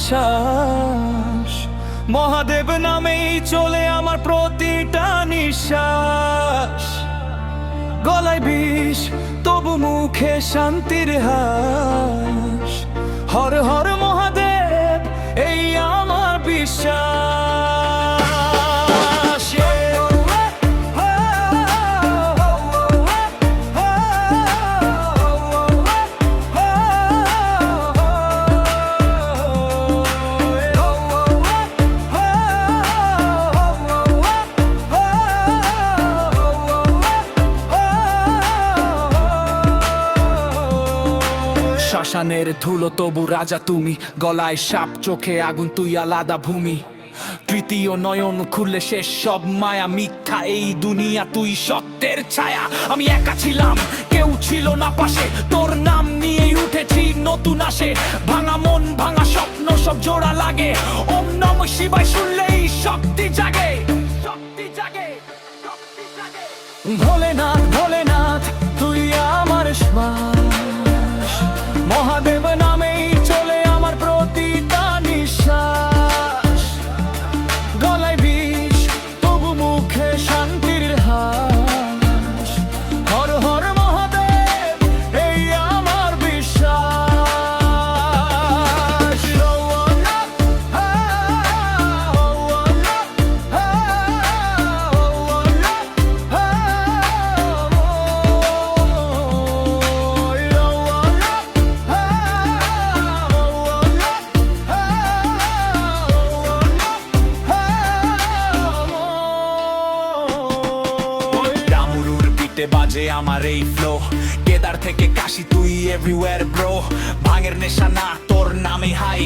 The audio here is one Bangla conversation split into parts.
শ্বাস, মহাদেব নামেই চলে আমার প্রতিটা নিঃশ্বাস। গলায় বিষ তবু মুখে শান্তির হাস, হর হর মহাদেব এই আমার বিশ্বাস। শ্মশানের ধুলো তবু রাজা তুমি, গলায় সাপ চোখে আগুন তুই আলাদা ভূমি। তৃতীয় নয়ন খুললে শেষ সব মায়া, মিথ্যা এই দুনিয়া তুই সত্যের ছায়া। আমি একা ছিলাম কেউ ছিল না পাশে, তোর নাম নিয়ে উঠেছি নতুন আসে। ভাঙা মন ভাঙা স্বপ্ন সব জোড়া লাগে, ওম নমঃ শিবায় শুনলেই শক্তি জাগে, শক্তি জাগে, শক্তি জাগে। ভোলেনাথ ভোলেনাথ তুই আমার শ্বাস, মহাদেব নামেই চলে আমার প্রতিটা নিঃশ্বাস। গলায় বিষ তবু মুখে শান্তির হাস, হর হর মহাদেব এই আমার বিশ্বাস। বাজে আমার এই ফ্লো, কেদার থেকে কাশি তুই এভরিওয়্যার ব্রো। ভাঙের নেশা না তোর নামে হাই,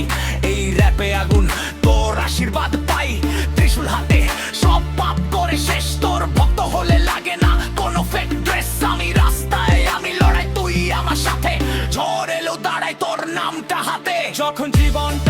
এই র্যাপে আগুন তোর আশীর্বাদ পাই। ত্রিশূল হাতে সব পাপ করে শেষ, তোর ভক্ত হলে লাগে না কোনো ফেক ড্রেস। আমি রাস্তায় আমি লড়াই তুই আমার সাথে, ঝড় এলো দাঁড়াই তোর নামটা হাতে। যখন জীবনটা